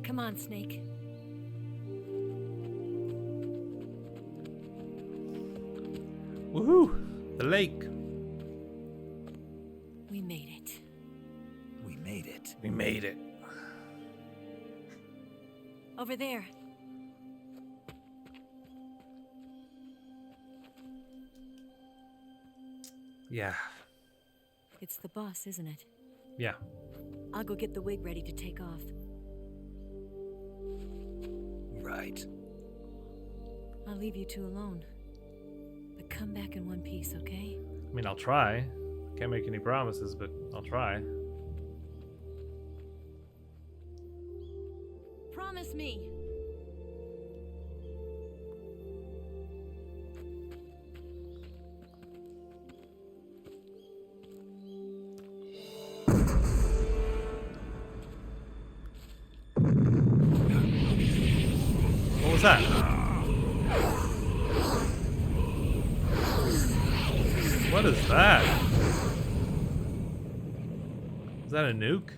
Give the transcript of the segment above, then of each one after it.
Come on, Snake. Woohoo! The lake. We made it. We made it. We made it. Over there. Yeah. It's the boss, isn't it? Yeah. I'll go get the wig ready to take off. Right. I'll leave you two alone. But come back in one piece, okay? I mean, I'll try. Can't make any promises, but I'll try. Promise me! What was that? What is that? Is that a nuke?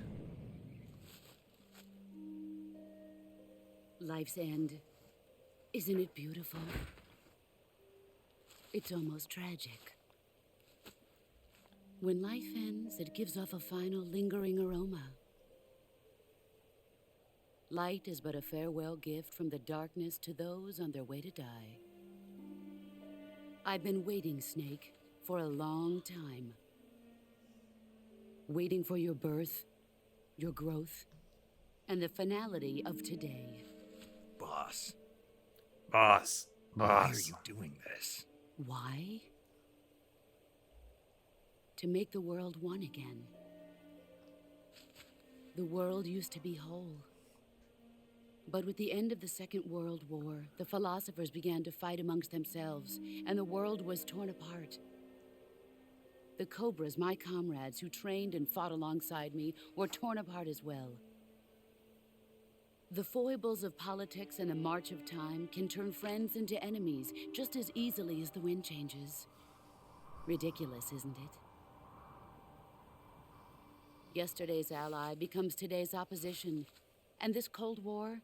Life's end. Isn't it beautiful? It's almost tragic. When life ends, it gives off a final lingering aroma. Light is but a farewell gift from the darkness to those on their way to die. I've been waiting, Snake, for a long time. Waiting for your birth, your growth, and the finality of today. Boss. Boss. Why are Boss. you doing this? Why? To make the world one again. The world used to be whole. But with the end of the Second World War, the philosophers began to fight amongst themselves, and the world was torn apart. The Cobras, my comrades who trained and fought alongside me, were torn apart as well. The foibles of politics and the march of time can turn friends into enemies just as easily as the wind changes. Ridiculous, isn't it? Yesterday's ally becomes today's opposition. And this Cold War?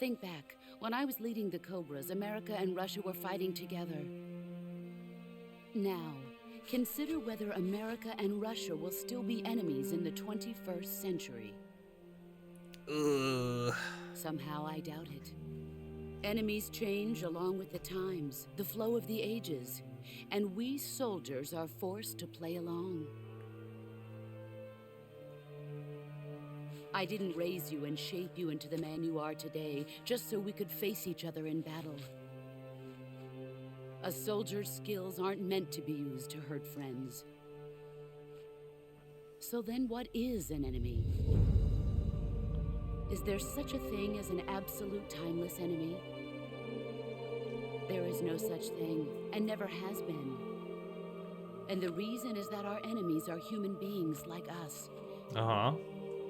Think back. When I was leading the Cobras, America and Russia were fighting together. Now, consider whether America and Russia will still be enemies in the 21st century. Ugh. Somehow I doubt it. Enemies change along with the times, the flow of the ages, and we soldiers are forced to play along. I didn't raise you and shape you into the man you are today just so we could face each other in battle. A soldier's skills aren't meant to be used to hurt friends. So then what is an enemy? Is there such a thing as an absolute timeless enemy? There is no such thing, and never has been. And the reason is that our enemies are human beings like us. Uh-huh.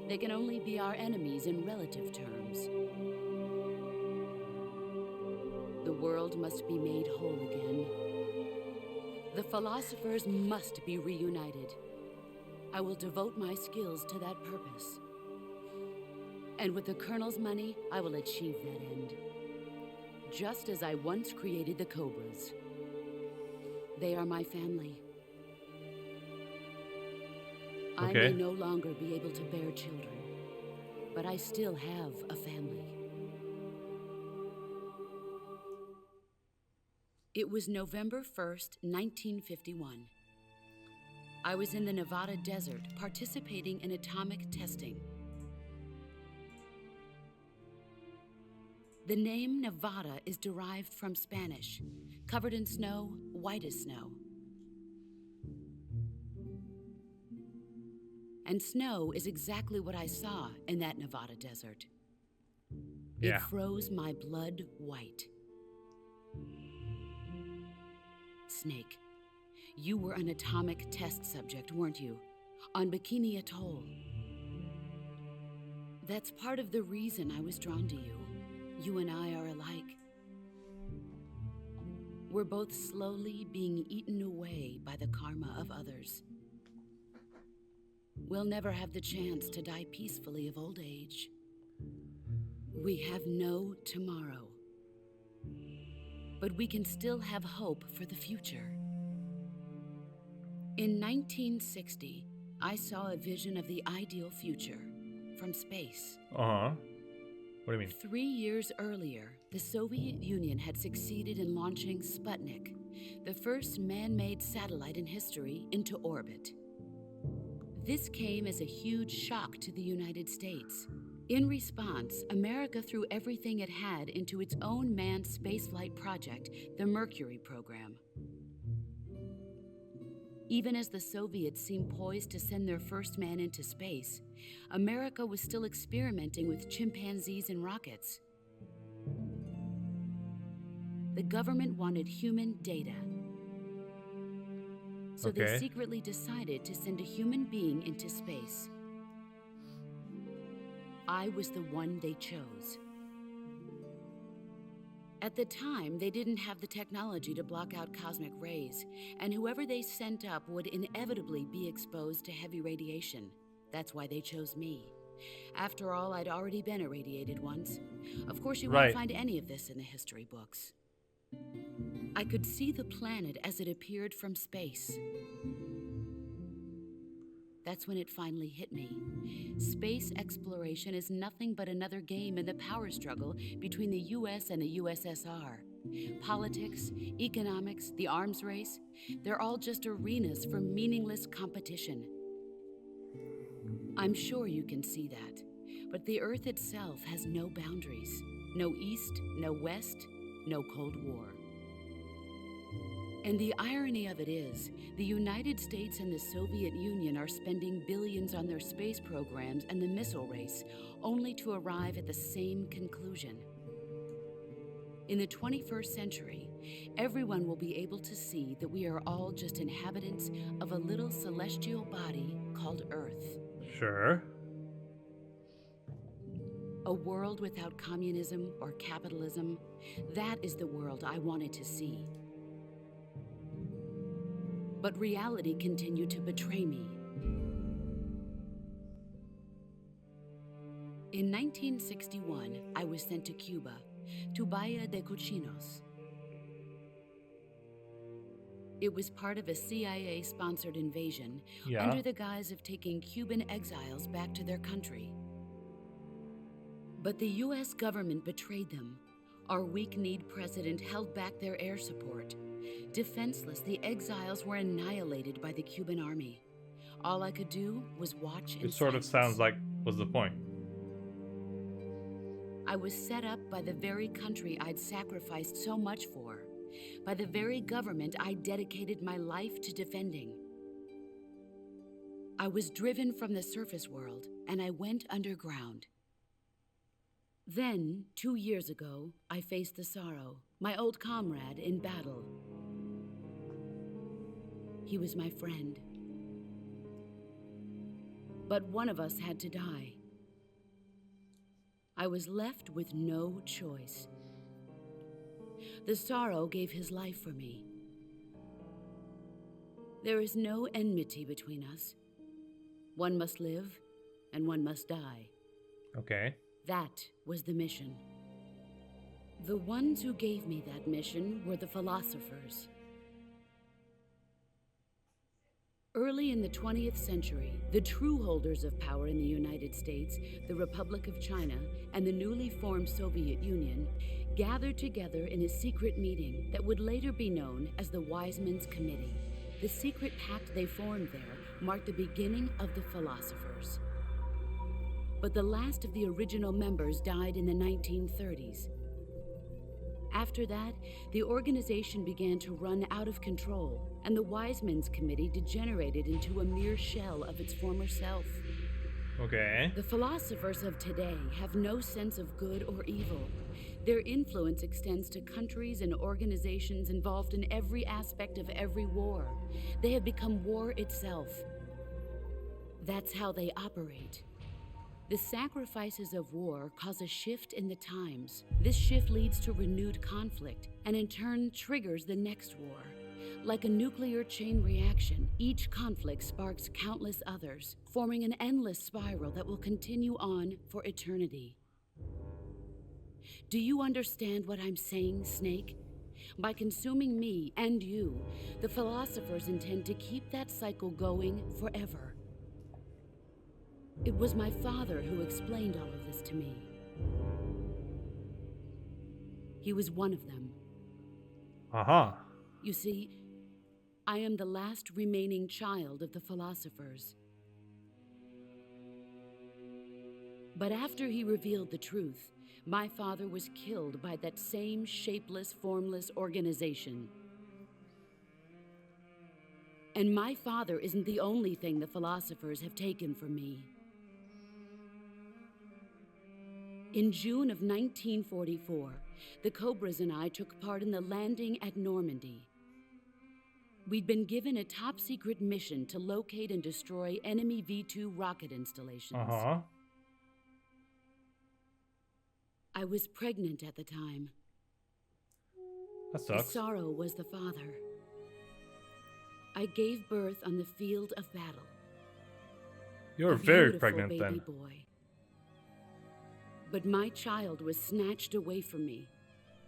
They can only be our enemies in relative terms. The world must be made whole again. The philosophers must be reunited. I will devote my skills to that purpose. And with the Colonel's money, I will achieve that end. Just as I once created the Cobras. They are my family. I Okay. may no longer be able to bear children, but I still have a family. It was November 1st, 1951. I was in the Nevada desert participating in atomic testing. The name Nevada is derived from Spanish, covered in snow, white as snow. And snow is exactly what I saw in that Nevada desert. Yeah. It froze my blood white. Snake, you were an atomic test subject, weren't you? On Bikini Atoll. That's part of the reason I was drawn to you. You and I are alike. We're both slowly being eaten away by the karma of others. we'll never have the chance to die peacefully of old age. We have no tomorrow. But we can still have hope for the future. In 1960, I saw a vision of the ideal future from space. Uh-huh. What do you mean? 3 years earlier, the Soviet Union had succeeded in launching Sputnik, the first man-made satellite in history, into orbit. This came as a huge shock to the United States. In response, America threw everything it had into its own manned spaceflight project, the Mercury program. Even as the Soviets seemed poised to send their first man into space, America was still experimenting with chimpanzees and rockets. The government wanted human data. So they secretly decided to send a human being into space. I was the one they chose. At the time, they didn't have the technology to block out cosmic rays, and whoever they sent up would inevitably be exposed to heavy radiation. That's why they chose me. After all, I'd already been irradiated once. Of course, you won't find any of this in the history books. I could see the planet as it appeared from space. That's when it finally hit me. Space exploration is nothing but another game in the power struggle between the US and the USSR. Politics, economics, the arms race, they're all just arenas for meaningless competition. I'm sure you can see that, but the Earth itself has no boundaries. No East, no West, no Cold War. And the irony of it is, the United States and the Soviet Union are spending billions on their space programs and the missile race, only to arrive at the same conclusion. In the 21st century, everyone will be able to see that we are all just inhabitants of a little celestial body called Earth. Sure. A world without communism or capitalism, that is the world I wanted to see. But reality continued to betray me. In 1961, I was sent to Cuba, to Bahia de Cochinos. It was part of a CIA-sponsored invasion under the guise of taking Cuban exiles back to their country. But the US government betrayed them. Our weak-kneed president held back their air support. Defenseless, the exiles were annihilated by the Cuban army. All I could do was watch and It sort of sounds like, what's the point? I was set up by the very country I'd sacrificed so much for, by the very government I dedicated my life to defending. I was driven from the surface world, and I went underground. Then, 2 years ago, I faced the Sorrow, my old comrade in battle. He was my friend. But one of us had to die. I was left with no choice. The Sorrow gave his life for me. There is no enmity between us. One must live, and one must die. Okay. That was the mission. The ones who gave me that mission were the philosophers. Early in the 20th century, the true holders of power in the United States, the Republic of China, and the newly formed Soviet Union gathered together in a secret meeting that would later be known as the Wise Men's Committee. The secret pact they formed there marked the beginning of the philosophers. But the last of the original members died in the 1930s. After that, the organization began to run out of control, and the Wise Men's Committee degenerated into a mere shell of its former self. Okay. The philosophers of today have no sense of good or evil. Their influence extends to countries and organizations involved in every aspect of every war. They have become war itself. That's how they operate. The sacrifices of war cause a shift in the times. This shift leads to renewed conflict, and in turn triggers the next war. Like a nuclear chain reaction, each conflict sparks countless others, forming an endless spiral that will continue on for eternity. Do you understand what I'm saying, Snake? By consuming me and you, the philosophers intend to keep that cycle going forever. It was my father who explained all of this to me. He was one of them. Uh-huh. You see, I am the last remaining child of the philosophers. But after he revealed the truth, my father was killed by that same shapeless, formless organization. And my father isn't the only thing the philosophers have taken from me. In June of 1944, the Cobras and I took part in the landing at Normandy. We'd been given a top-secret mission to locate and destroy enemy V-2 rocket installations. Uh-huh. I was pregnant at the time. That The sucks. sorrow was the father. I gave birth on the field of battle. You were A very beautiful pregnant baby then. boy. But my child was snatched away from me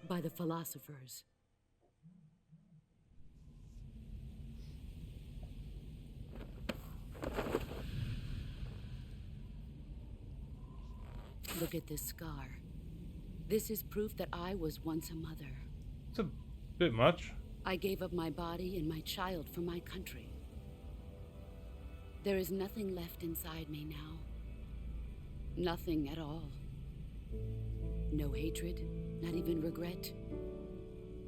by the philosophers. Look at this scar. This is proof that I was once a mother. It's a bit much. I gave up my body and my child for my country. There is nothing left inside me now. Nothing at all. No hatred, not even regret.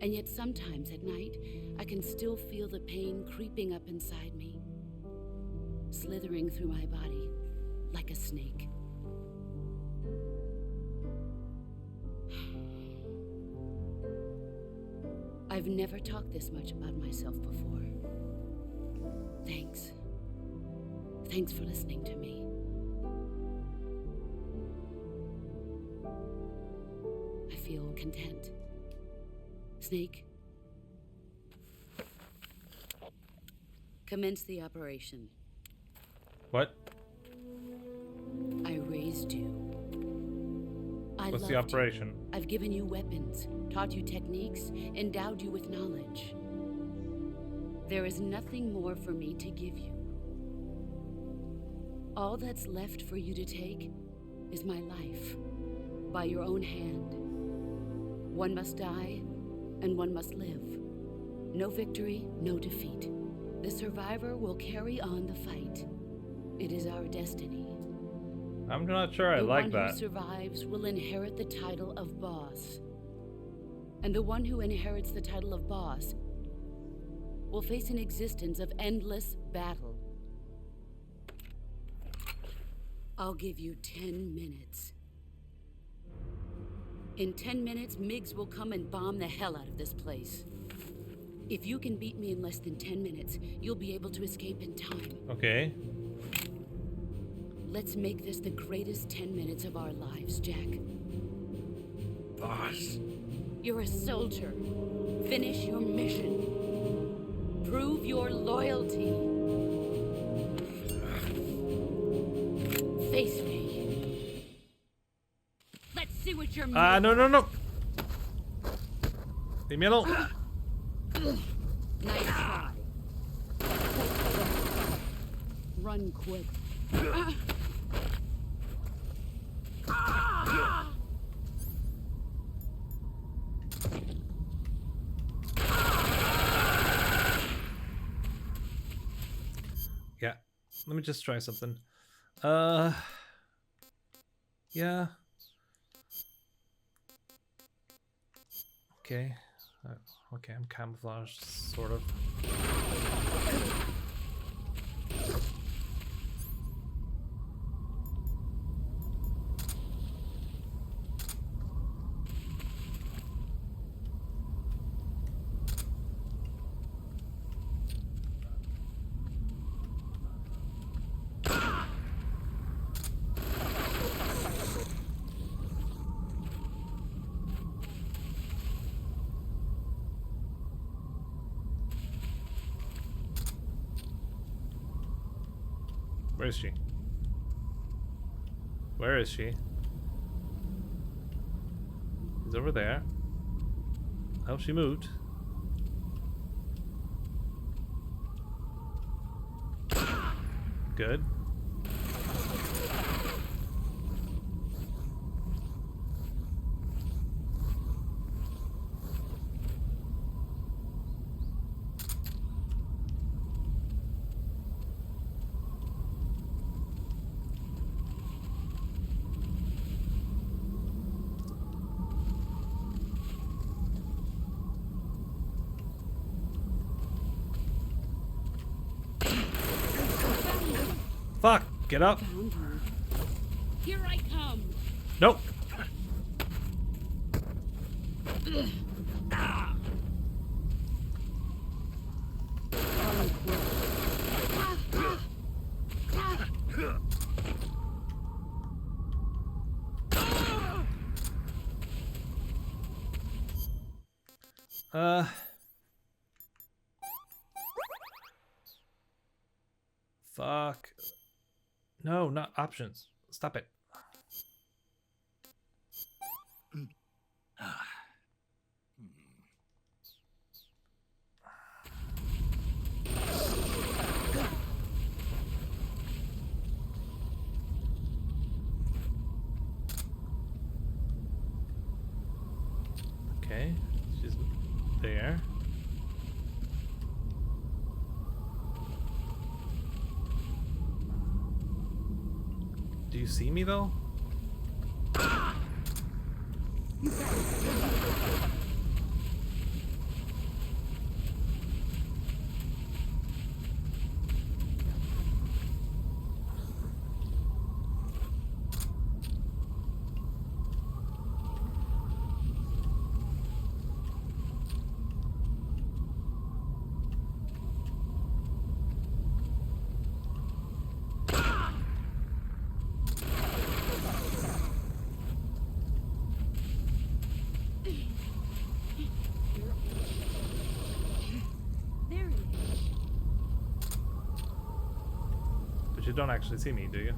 And yet sometimes at night, I can still feel the pain creeping up inside me, slithering through my body like a snake. I've never talked this much about myself before. Thanks. Thanks for listening to me. I feel content. Snake, commence the operation. What? I raised you. I What's loved the operation? You. I've given you weapons, taught you techniques, endowed you with knowledge. There is nothing more for me to give you. All that's left for you to take is my life, by your own hand. One must die, and one must live. No victory, no defeat. The survivor will carry on the fight. It is our destiny. I'm not sure I The like one that. who survives will inherit the title of boss. And the one who inherits the title of boss will face an existence of endless battle. I'll give you 10 minutes. In 10 minutes, MiGs will come and bomb the hell out of this place. If you can beat me in less than 10 minutes, you'll be able to escape in time. Okay. Let's make this the greatest 10 minutes of our lives, Jack. Boss. You're a soldier. Finish your mission. Prove your loyalty. Face me. Let's see what you're made Ah, no, no, no. Leave me alone. Nice try. Run quick. Yeah. Let me just try something. Yeah. Okay. Okay, I'm camouflaged, sort of. Where is she? Where is she? She's over there. Oh, she moved. Good. Fuck! Get up! Found you. Here I come. Nope! Fuck. No, not options. Stop it. Okay, she's there. Do you see me though? There he is. But you don't actually see me, do you?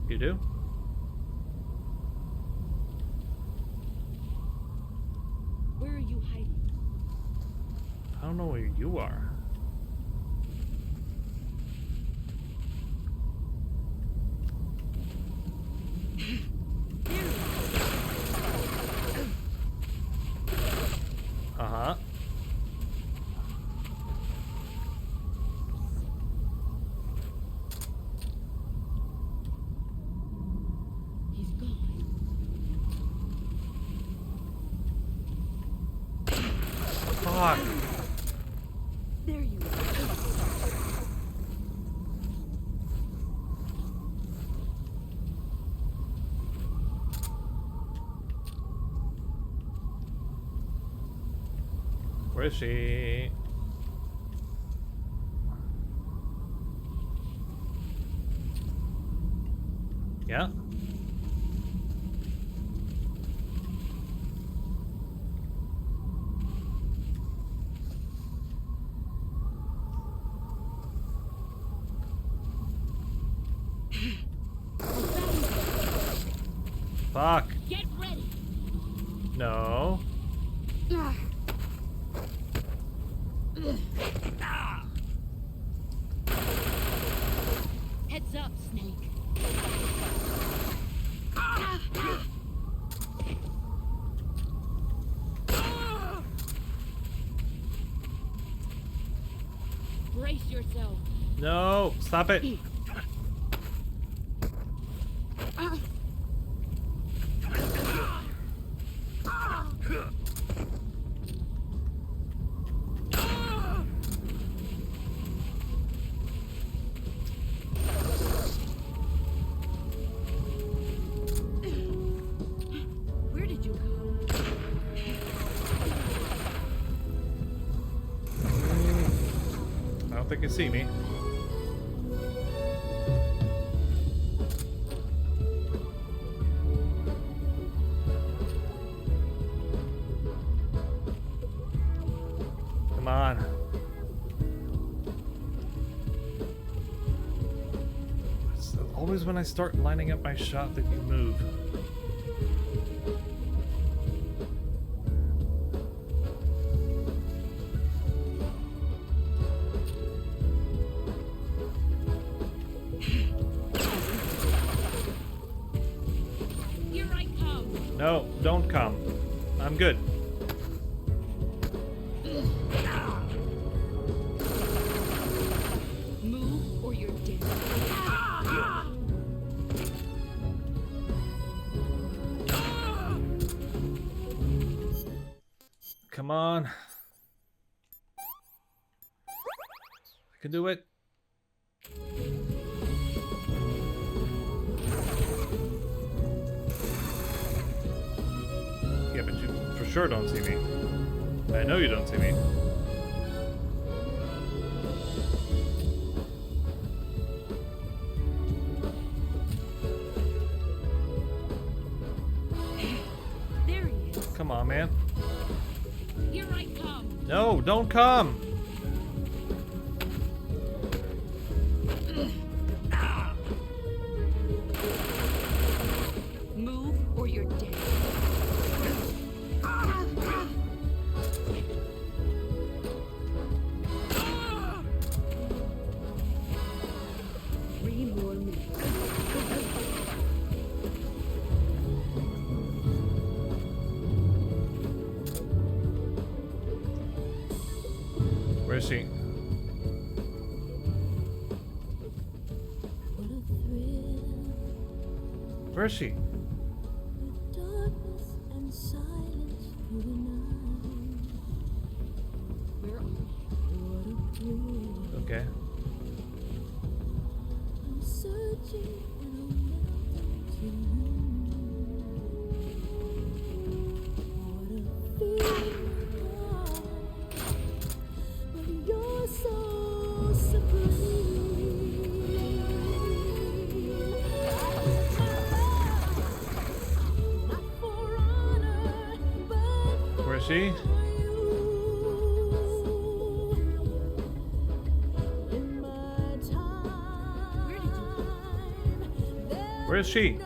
You do? Where are you hiding? I don't know where you are. Uh-huh. He's gone. Fuck. There you are. Where is she? Yeah? Fuck. Get ready. No. Heads up, Snake. Brace yourself. No. Stop it. Where did you go? I don't think you see me. Come on. always when I start lining up my shot that you move. Here I come. No, don't come. I'm good. Move or you're dead. Come on. I can do it. Yeah, but you for sure don't see me. I know you don't see me. There he is. Come on, man. Here I come. No, don't come. Move or you're dead. Three more minutes. Where is she? Where is she? Where are you? Okay. Where is she? Where did you Where is she?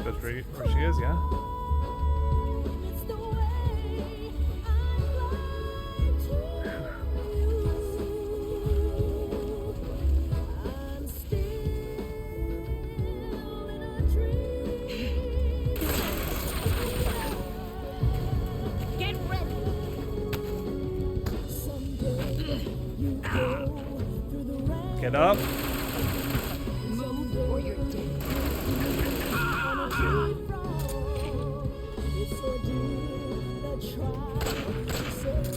That's where she is, yeah? Get ready. Get up. Move or you're dead.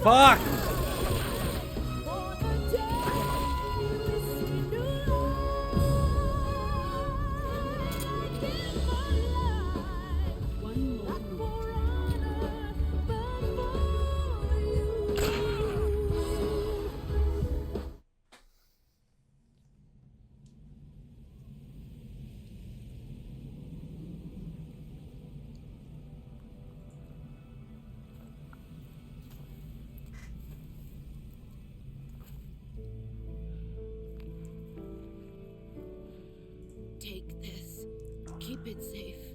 Fuck! One more move. Take this. Keep it safe.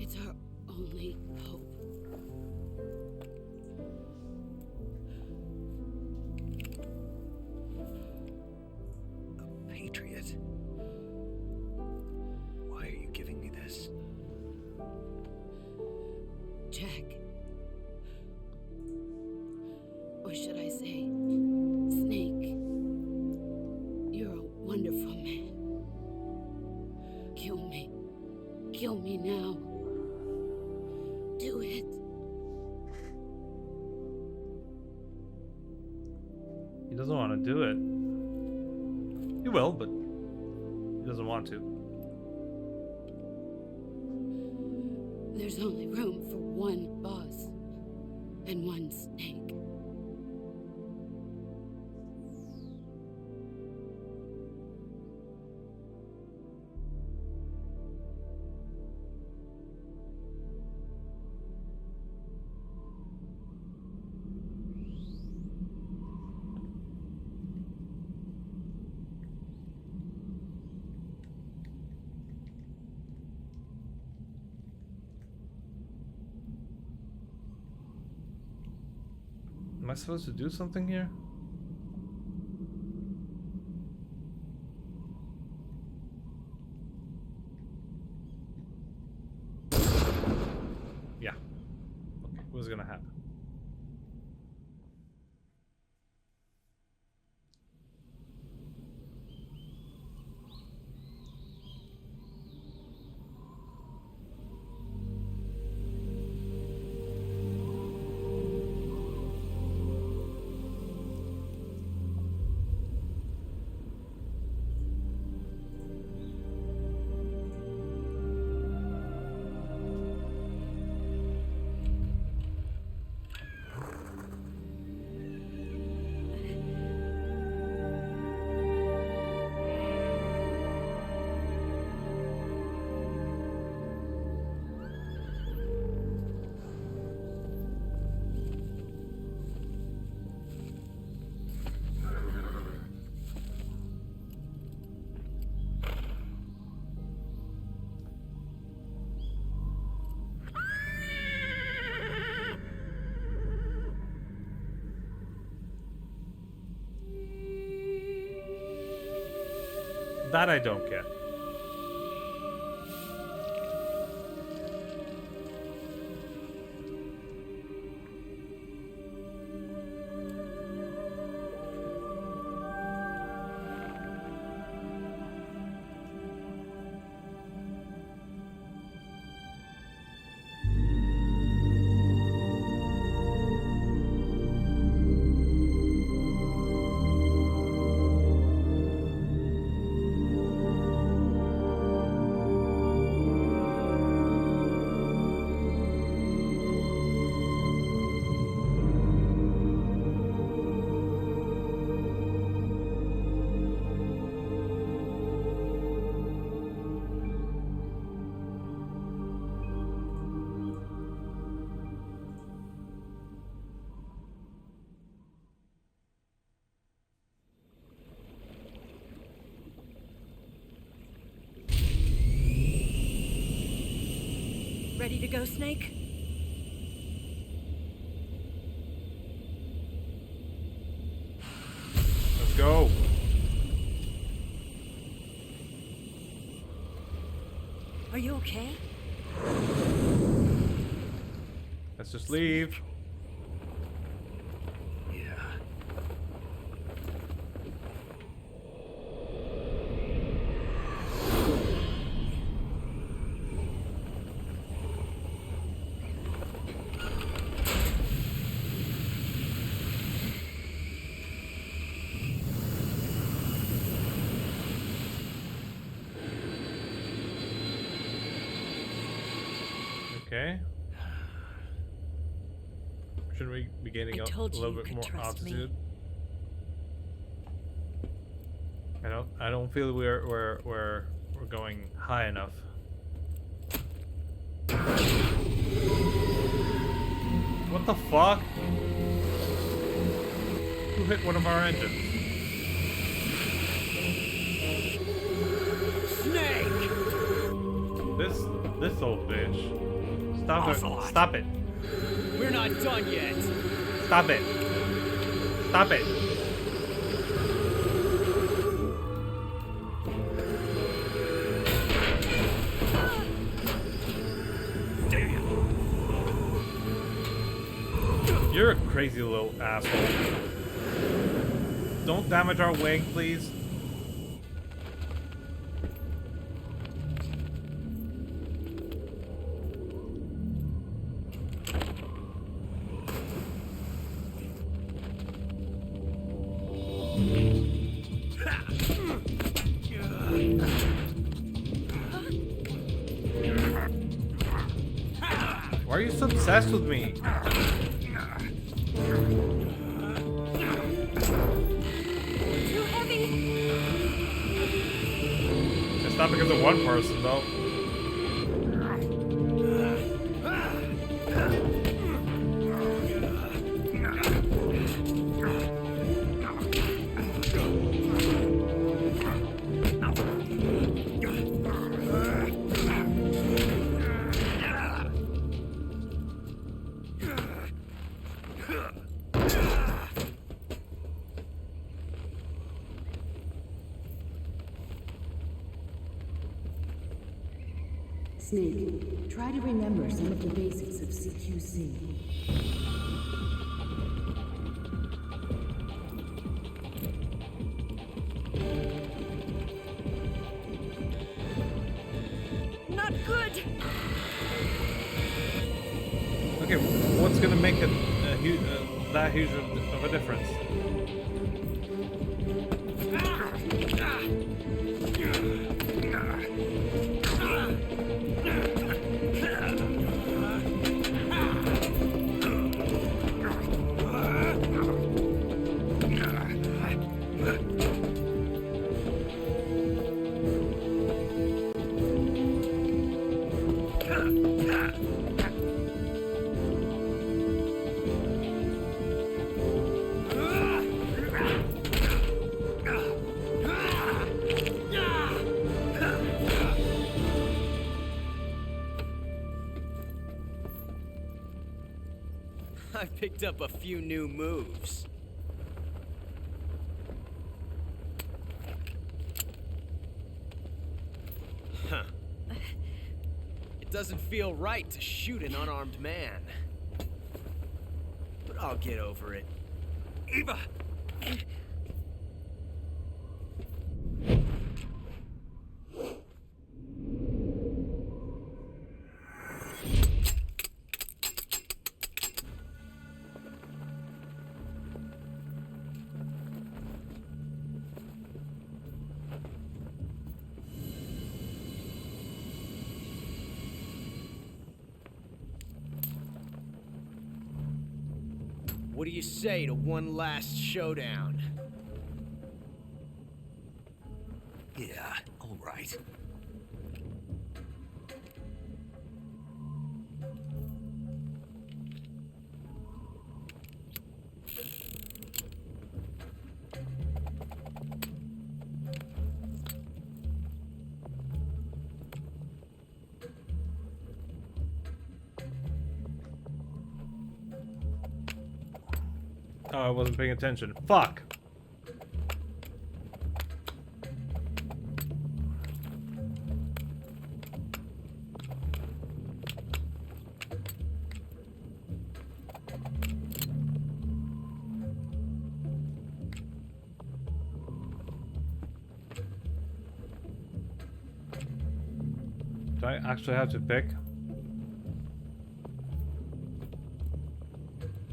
It's our only hope. A Patriot? Why are you giving me this? Jack. Or should I say, Snake? You're a wonderful man. Kill me. Kill me now. Do it. He doesn't want to do it. He will, but he doesn't want to. There's only room for one boss and one snake. supposed to do something here? Yeah. Okay, what's gonna happen? That I don't get. Ready to go, Snake? Let's go. Are you okay? Let's just leave. Yeah. Okay. Should we be getting I a told you little you bit could more trust me. altitude? I don't feel we're going high enough. What the fuck? Who hit one of our engines? Snake! This old bitch. Stop it. Ocelot. Stop it. We're not done yet. Stop it. Stop it. Damn. You're a crazy little asshole. Don't damage our wing, please. Why are you so obsessed with me? Too heavy! It's not because of one person, though. Snake, try to remember some of the basics of CQC. Not good! Okay, what's gonna make it that huge of a difference? I picked up a few new moves. Huh. It doesn't feel right to shoot an unarmed man. But I'll get over it. Eva! What do you say to one last showdown? Yeah, all right. Oh, I wasn't paying attention. Fuck! Do I actually have to pick?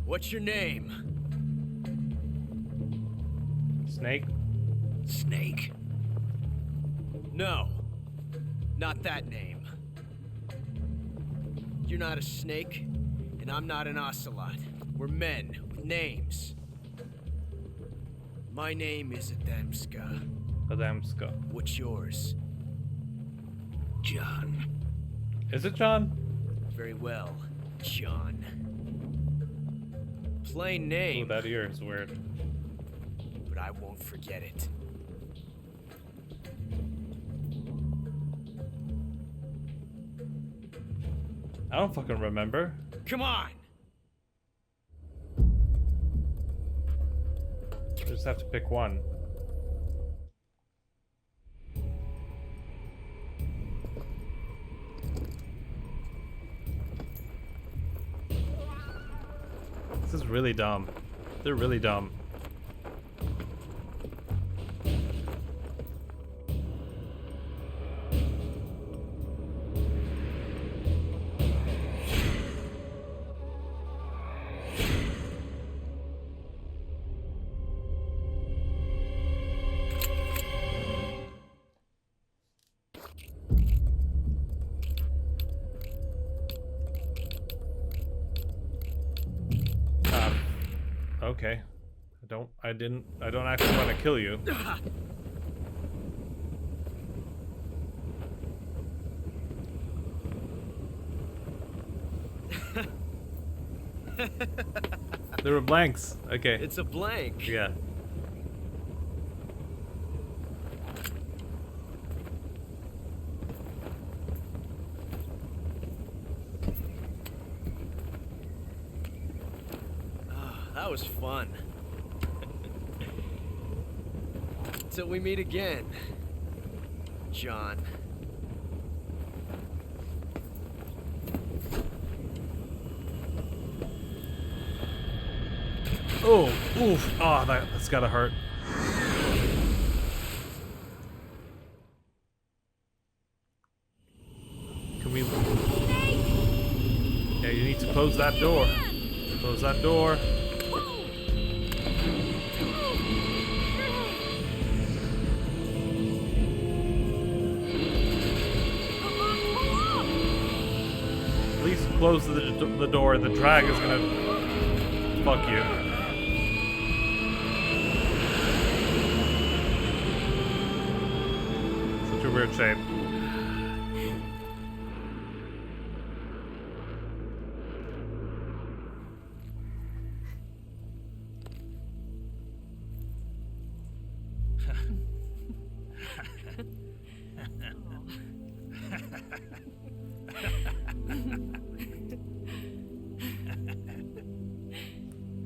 What's your name? Snake? Snake? No. Not that name. You're not a snake, and I'm not an ocelot. We're men with names. My name is Adamska. Adamska. What's yours? John. Is it John? Very well, John. Plain Oh, name, that ear is weird. but I won't forget it. I don't fucking remember. Come on! I just have to pick one. This is really dumb. They're really dumb. Okay. I don't actually want to kill you. There were blanks. Okay. It's a blank. Yeah. That was fun. Till we meet again, John. Oh, oof. Oh, that's gotta hurt. Can we... Yeah, you need to close that door. Close that door. Please close the door. The drag is gonna... Fuck you. Such a weird shape.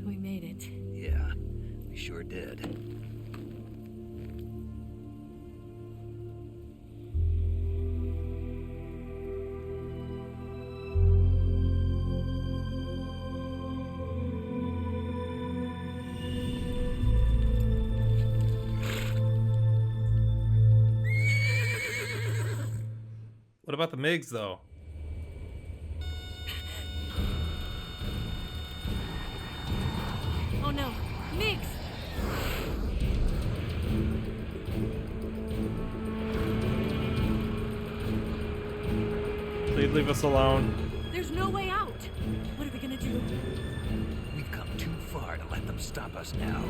We made it. Yeah, we sure did. What about the MiGs, though? Oh no, Migs! Please leave us alone. There's no way out. What are we gonna do? We've come too far to let them stop us now.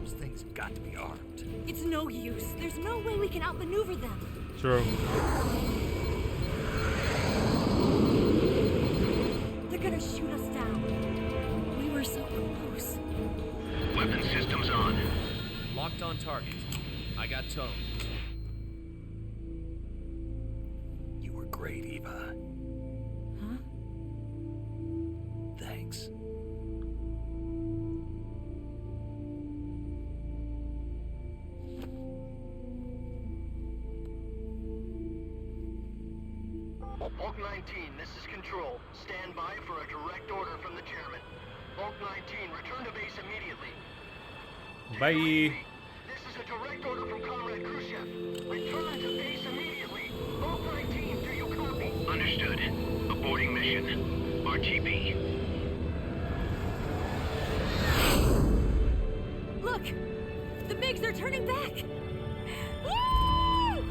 Those things have got to be armed. It's no use. There's no way we can outmaneuver them. True. They're gonna shoot us down. We were so close. Weapon systems on. Locked on target. I got tone. You were great, Eva. Huh? Thanks. Bulk 19, this is Control. Stand by for a direct order from the chairman. Bulk 19, return to base immediately. Bye. This is a direct order from Comrade Khrushchev. Return to base immediately. Bulk 19, do you copy? Understood. Aborting mission. RTB. Look! The Migs are turning back! Woo!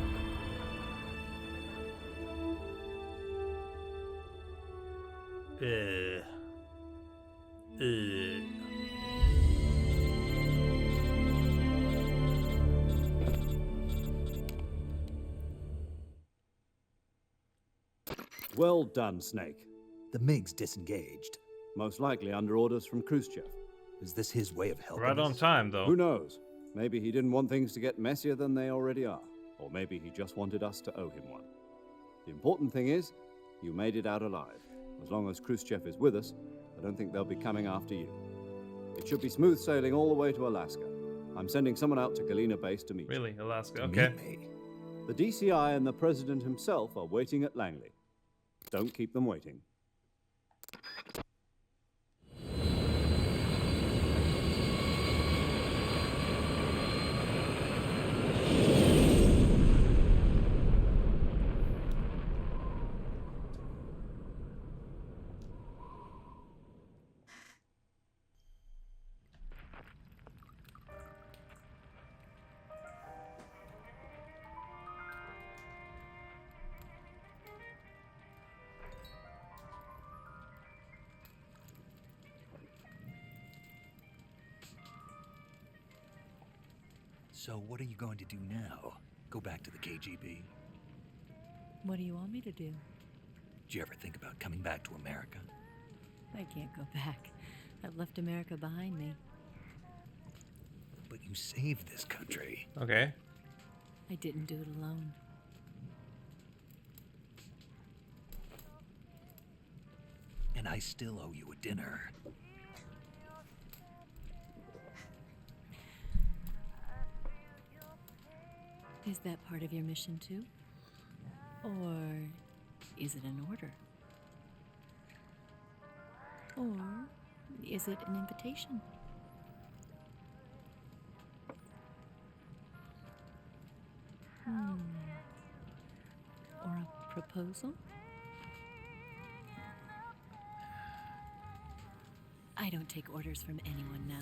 Well done, Snake. The MiGs disengaged. Most likely under orders from Khrushchev. Is this his way of helping Right on us? time, though. Who knows? Maybe he didn't want things to get messier than they already are. Or maybe he just wanted us to owe him one. The important thing is, you made it out alive. As long as Khrushchev is with us, I don't think they'll be coming after you. It should be smooth sailing all the way to Alaska. I'm sending someone out to Galena Base to meet you. Really, Alaska. To Okay. meet me. The DCI and the President himself are waiting at Langley. Don't keep them waiting. So what are you going to do now? Go back to the KGB? What do you want me to do? Did you ever think about coming back to America? I can't go back. I've left America behind me. But you saved this country. Okay. I didn't do it alone. And I still owe you a dinner. Is that part of your mission too? Or is it an order? Or is it an invitation? Or a proposal? I don't take orders from anyone now.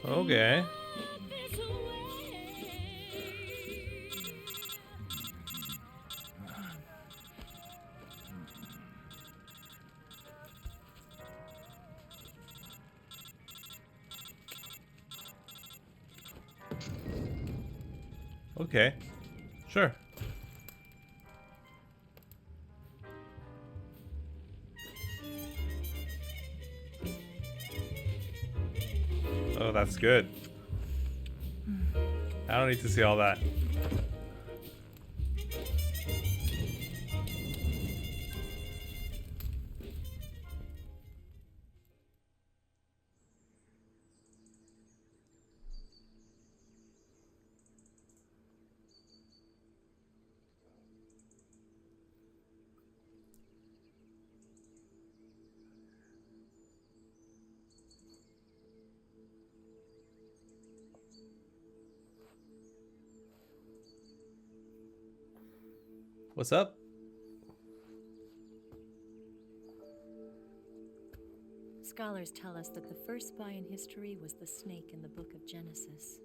Okay. Okay. Sure. Oh, that's good. I don't need to see all that. What's up? Scholars tell us that the first spy in history was the snake in the book of Genesis.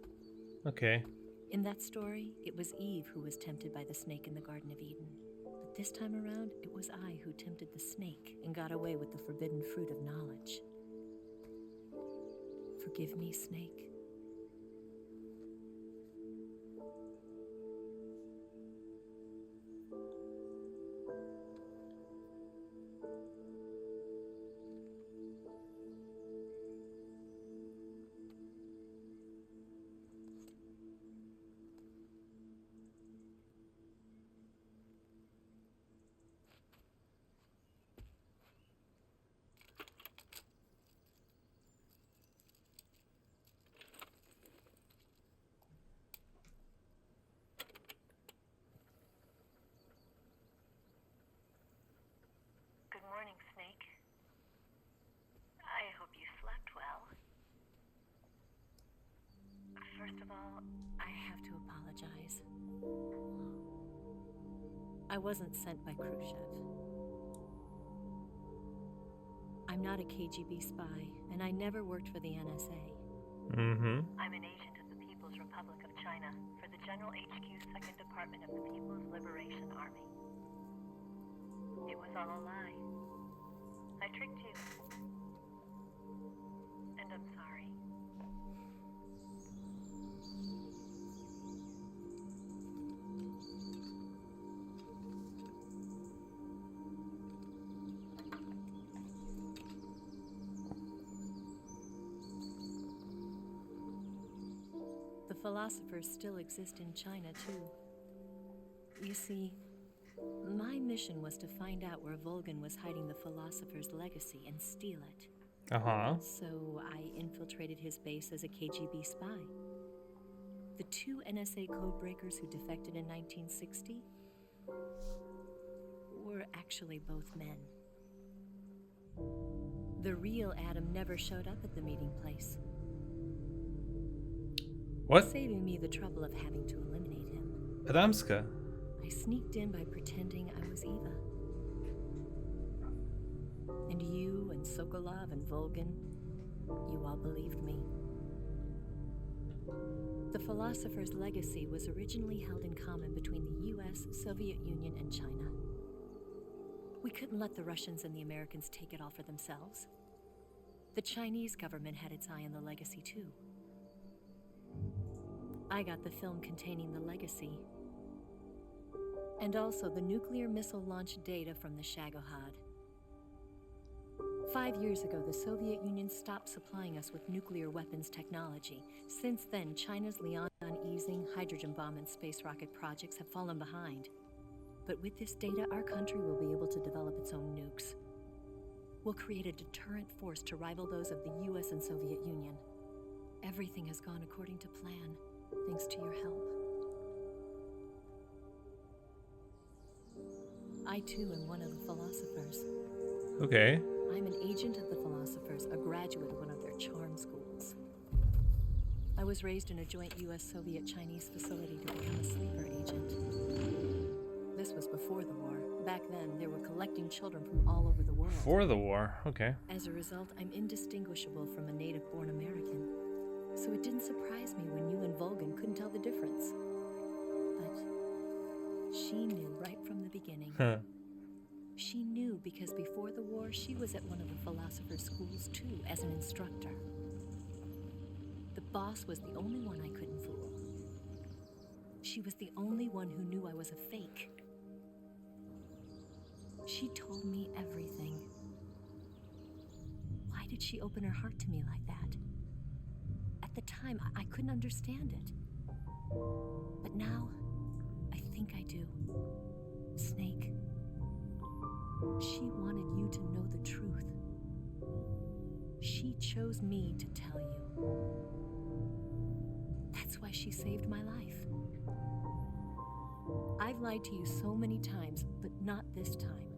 Okay. In that story, it was Eve who was tempted by the snake in the Garden of Eden. But this time around, it was I who tempted the snake and got away with the forbidden fruit of knowledge. Forgive me, snake. Good morning, Snake. I hope you slept well. First of all, I have to apologize. I wasn't sent by Khrushchev. I'm not a KGB spy, and I never worked for the NSA. Mm-hmm. I'm an agent of the People's Republic of China for the General HQ 2nd Department of the People's Liberation Army. It was all a lie. I tricked you. And I'm sorry. The philosophers still exist in China, too. You see, my mission was to find out where Volgan was hiding the philosopher's legacy and steal it. Uh-huh. So I infiltrated his base as a KGB spy. The two NSA codebreakers who defected in 1960 were actually both men. The real Adam never showed up at the meeting place, What? saving me the trouble of having to eliminate him. Adamska. I sneaked in by pretending I was Eva. And you and Sokolov and Volgan, you all believed me. The philosopher's legacy was originally held in common between the US, Soviet Union, and China. We couldn't let the Russians and the Americans take it all for themselves. The Chinese government had its eye on the legacy too. I got the film containing the legacy, And also the nuclear missile launch data from the Shagohod. 5 years ago, the Soviet Union stopped supplying us with nuclear weapons technology. Since then, China's Liaoning hydrogen bomb and space rocket projects have fallen behind. But with this data, our country will be able to develop its own nukes. We'll create a deterrent force to rival those of the US and Soviet Union. Everything has gone according to plan, thanks to your help. I too am one of the philosophers. Okay. I'm an agent of the philosophers, a graduate of one of their charm schools. I was raised in a joint US-Soviet-Chinese facility to become a sleeper agent. This was before the war. Back then, they were collecting children from all over the world. For the war, okay. As a result, I'm indistinguishable from a native-born American. So it didn't surprise me when you and Vulcan couldn't tell the difference. But she knew right from the beginning. She knew because before the war, she was at one of the philosopher's schools too, as an instructor. The boss was the only one I couldn't fool. She was the only one who knew I was a fake. She told me everything. Why did she open her heart to me like that? At the time, I couldn't understand it. But now, I think I do. Snake. She wanted you to know the truth. She chose me to tell you. That's why she saved my life. I've lied to you so many times, but not this time.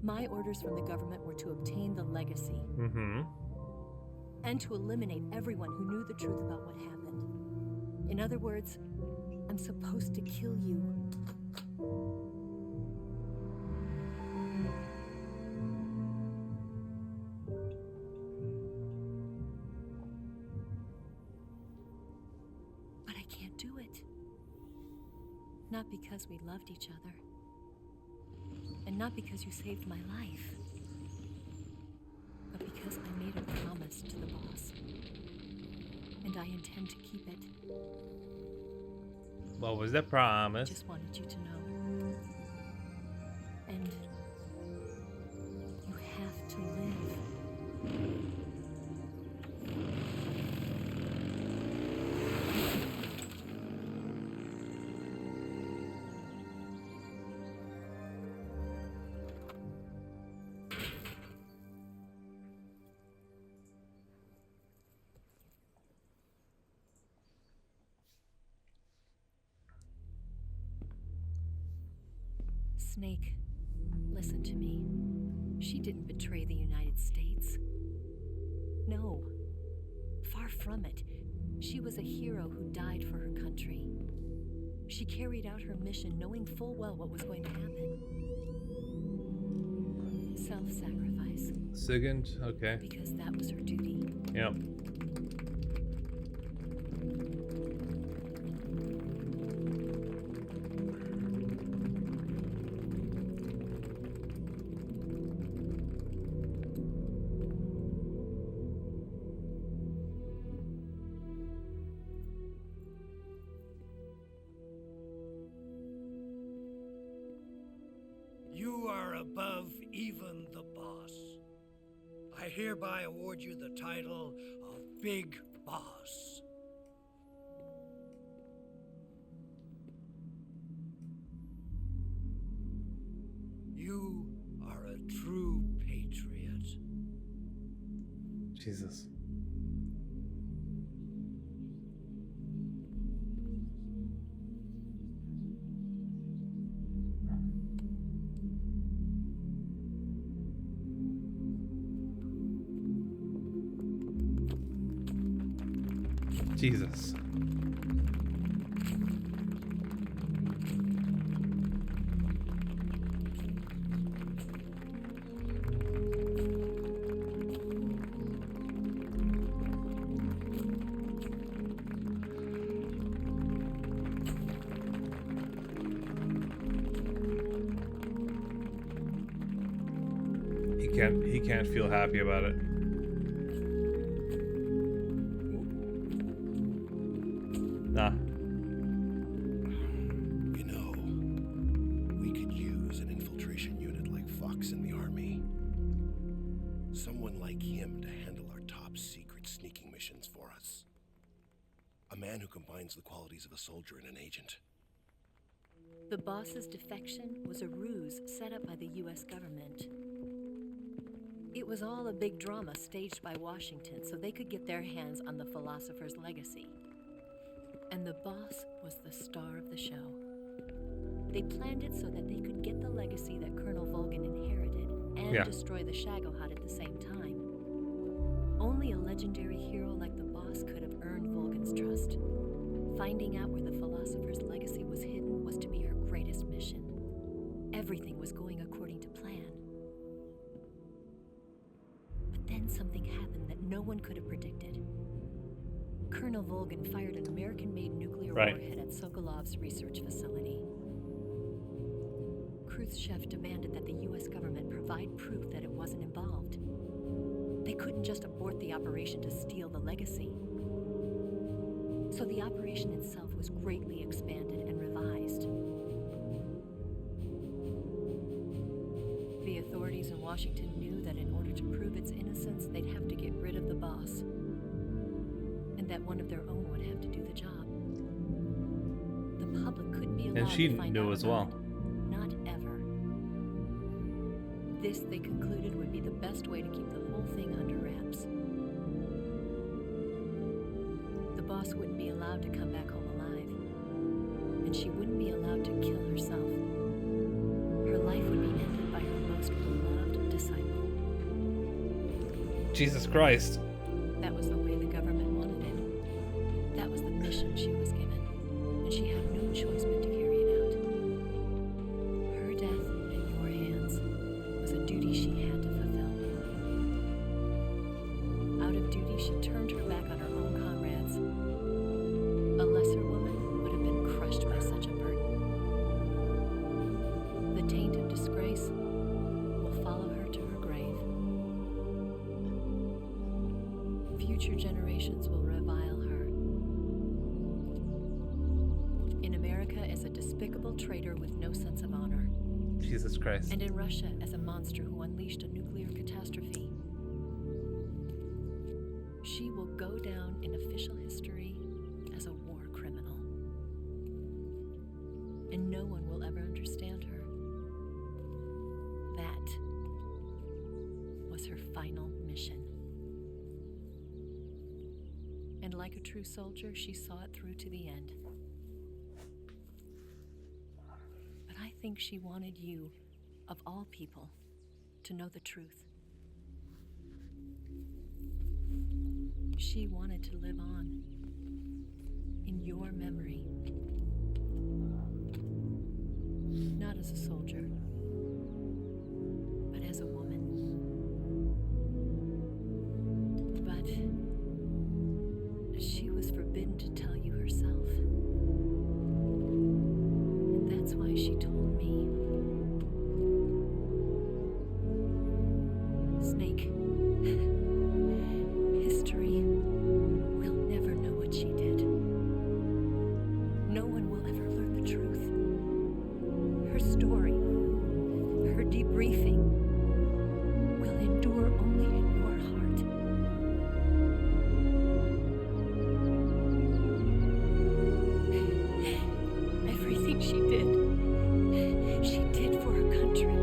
My orders from the government were to obtain the legacy. And to eliminate everyone who knew the truth about what happened. In other words, I'm supposed to kill you. But I can't do it. Not because we loved each other. And not because you saved my life. But because I made a promise to the boss. And I intend to keep it. What was the promise? Just wanted you to know. And you have to live. Snake, listen to me. She didn't betray the United States. No. Far from it. She was a hero who died for her country. She carried out her mission knowing full well what was going to happen. Self-sacrifice. Second, okay. Because that was her duty. Yep. You are above even the boss. I hereby award you the title of Big Boss. You are a true patriot. Jesus. Jesus. He can't feel happy about it. You know, top-secret sneaking missions for us. A man who combines the qualities of a soldier and an agent. The boss's defection was a ruse set up by the US government. It was all a big drama staged by Washington so they could get their hands on the philosopher's legacy. And the boss was the star of the show. They planned it so that they could get the legacy that Colonel Volgan inherited and destroy the Shagohod at the same time. Only a legendary hero like the boss could have earned Volgan's trust. Finding out where the philosopher's legacy was hidden was to be her greatest mission. Everything was going according to plan. But then something happened that no one could have predicted. Colonel Volgan fired an American-made nuclear warhead at Sokolov's research facility. Khrushchev demanded that the US government provide proof that it wasn't involved. They couldn't just abort the operation to steal the legacy. So the operation itself was greatly expanded and revised. The authorities in Washington knew that in order to prove its innocence, they'd have to get rid of the boss, and that one of their own would have to do the job. The public couldn't be allowed And she to find knew out as about well. it. Not ever. This, they concluded, would be the best way to keep the whole thing under wraps. The boss wouldn't be allowed to come back home alive, and she wouldn't be allowed to kill herself. Her life would be ended by her most beloved disciple. Jesus Christ. That was the way the government wanted it. That was the mission she was given, and she had no choice but to carry it out. Her death in your hands was a duty she had to fulfill. Out of duty, she turned her back on her own comrades. A lesser woman would have been crushed by such a burden. The taint of disgrace will follow her to her grave. Future generations will revile her. In America as a despicable traitor with no sense of honor. Jesus Christ. And in Russia as a monster who unleashed a nuclear catastrophe. She will go down in official history as a war criminal. And no one will ever understand her. That was her final mission. And like a true soldier, she saw it through to the end. But I think she wanted you, of all people, to know the truth. She wanted to live on in your memory. Not as a soldier, but as a woman. But she was forbidden to tell you herself. And that's why she told me. Snake, history will never know what she did. No one will ever learn the truth. Her story, her debriefing, will endure only in your heart. Everything she did for her country.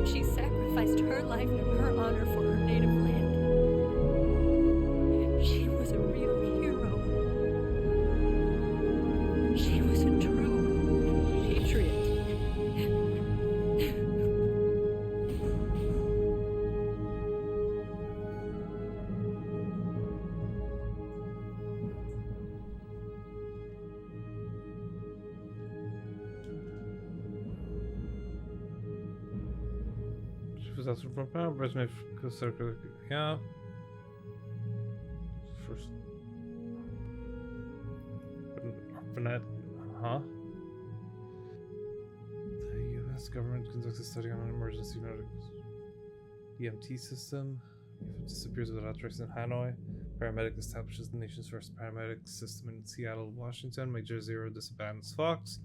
She sacrificed her life and her honor for her native land. She was a real hero. She was a true patriot. She was also from power, Brezhnev, circle. Yeah. First. Orphanet. Huh? The US government conducts a study on an emergency medical EMT system. Disappears without trace in Hanoi. Paramedic establishes the nation's first paramedic system in Seattle, Washington. Major Zero disbands Fox.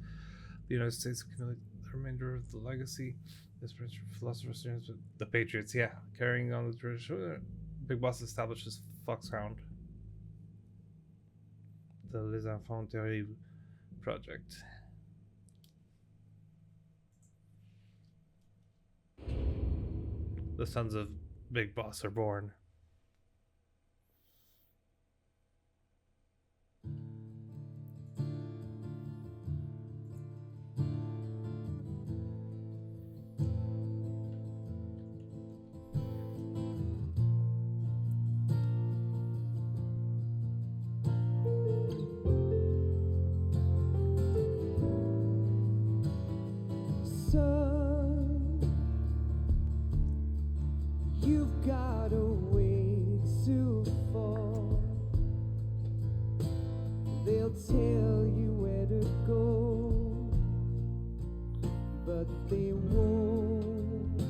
The United States accumulate the remainder of the legacy. This philosopher students with the Patriots, carrying on the tradition. Big Boss establishes Foxhound. The Les Enfants Terribles project. The sons of Big Boss are born. You've got a way to fall. They'll tell you where to go, but they won't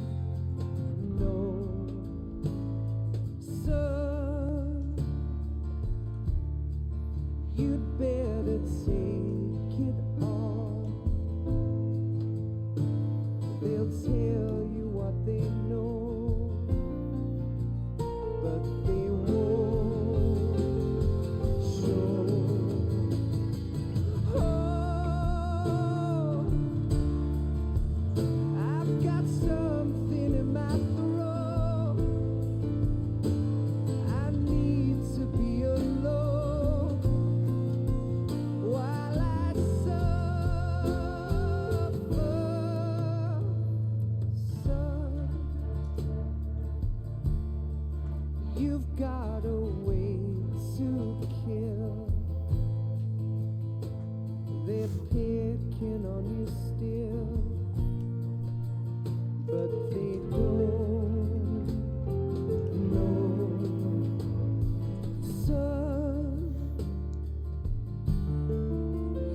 know. Son, you'd better take it off. They'll tell you what they know, but they won't show. Oh, I've got something in my throat. I need to be alone while I suffer. Son, you've got a way to kill. They're picking on you still, but they don't know. Son,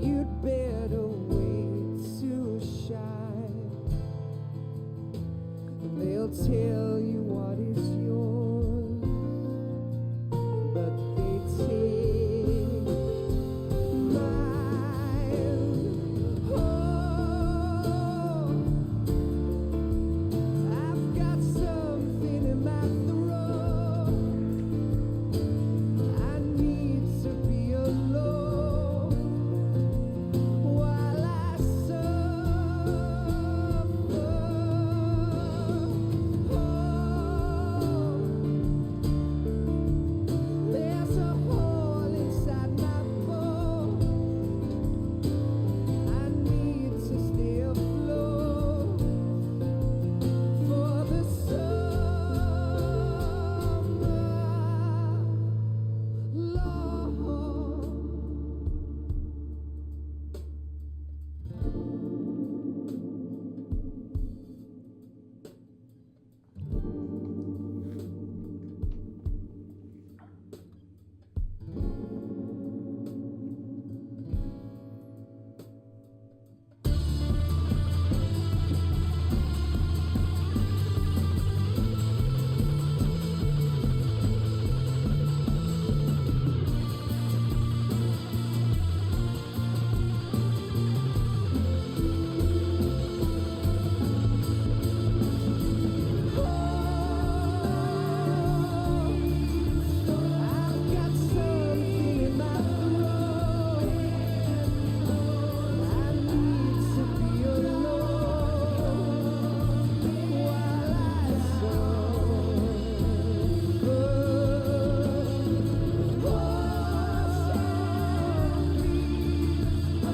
you'd better wait to shine. They'll tell you what is yours, but they take mine. Oh, I've got something in my throat. I need to be alone while I suffer. There's a hole inside my bones. I need to stay afloat for the summer, Lord. I've got something in my throat. I need to be alone while I suffer.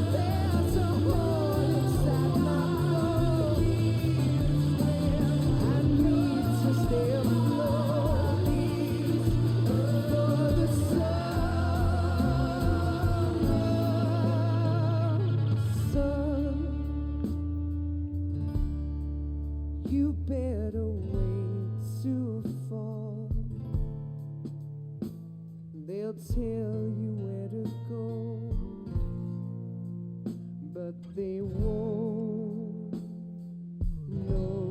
There's a hole inside my bones. I need to stay afloat for the summer. Son, you better wait to fall. They'll tell you where to go, but they won't know.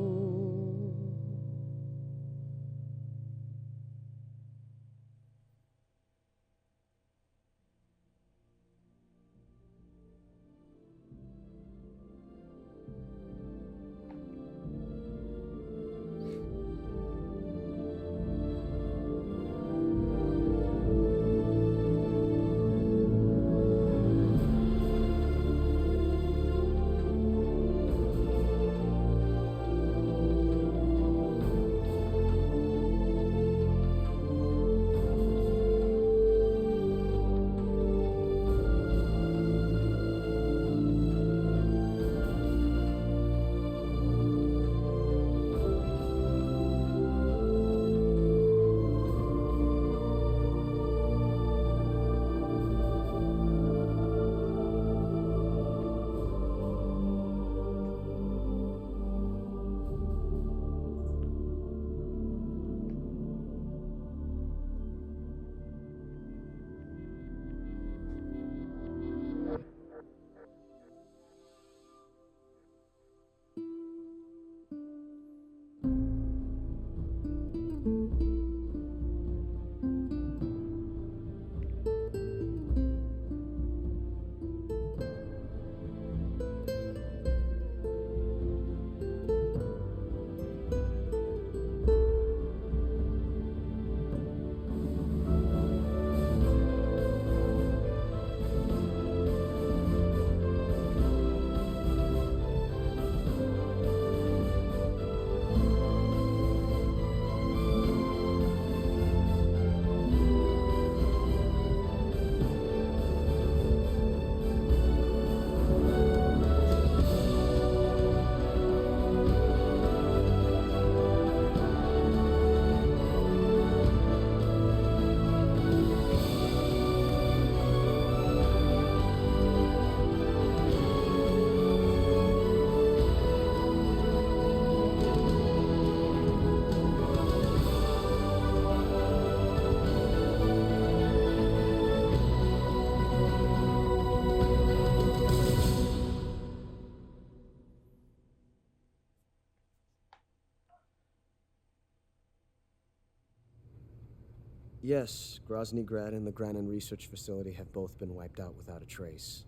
Yes, Grozny Grad and the Granin Research Facility have both been wiped out without a trace.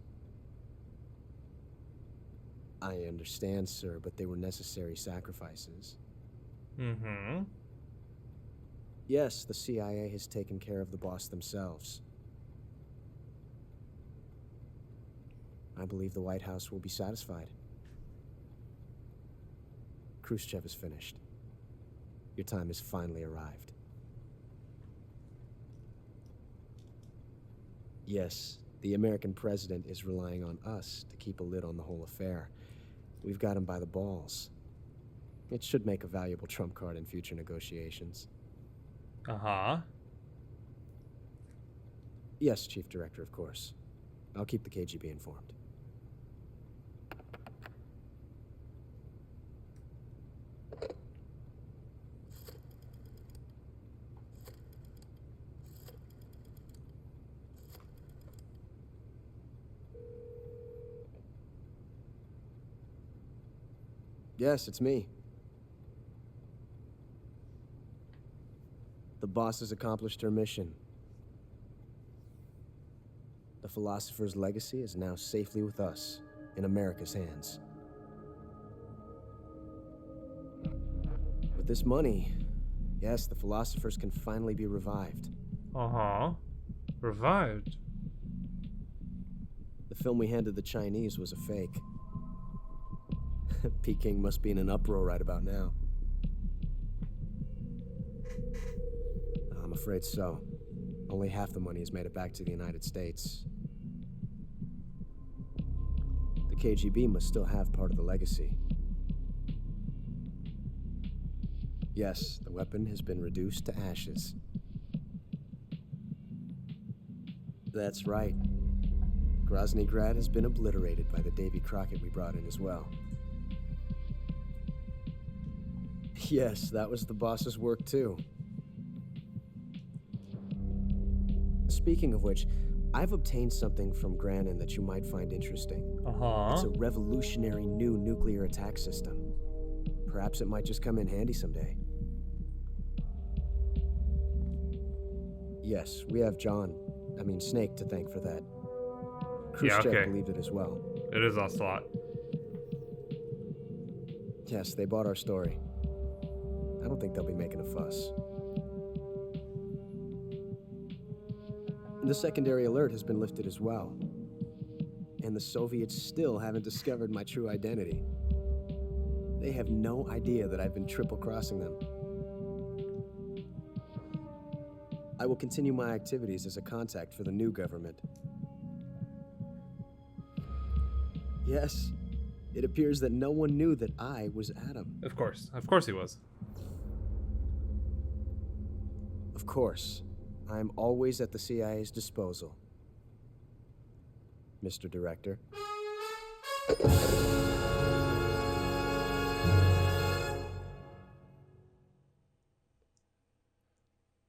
I understand, sir, but they were necessary sacrifices. Mm-hmm. Yes, the CIA has taken care of the boss themselves. I believe the White House will be satisfied. Khrushchev is finished. Your time has finally arrived. Yes, the American president is relying on us to keep a lid on the whole affair. We've got him by the balls. It should make a valuable trump card in future negotiations. Uh-huh. Yes, Chief Director, of course. I'll keep the KGB informed. Yes, it's me. The boss has accomplished her mission. The philosopher's legacy is now safely with us, in America's hands. With this money, yes, the philosophers can finally be revived. Uh-huh. Revived? The film we handed the Chinese was a fake. Peking must be in an uproar right about now. I'm afraid so. Only half the money has made it back to the United States. The KGB must still have part of the legacy. Yes, the weapon has been reduced to ashes. That's right. Grozny Grad has been obliterated by the Davy Crockett we brought in as well. Yes, that was the boss's work too. Speaking of which, I've obtained something from Granin that you might find interesting. Uh-huh. It's a revolutionary new nuclear attack system. Perhaps it might just come in handy someday. Yes, we have Snake to thank for that. Khrushchev believed it as well. It is Ocelot. Yes, they bought our story. I don't think they'll be making a fuss. The secondary alert has been lifted as well. And the Soviets still haven't discovered my true identity. They have no idea that I've been triple-crossing them. I will continue my activities as a contact for the new government. Yes, it appears that no one knew that I was Adam. Of course he was. Of course. I'm always at the CIA's disposal. Mr. Director.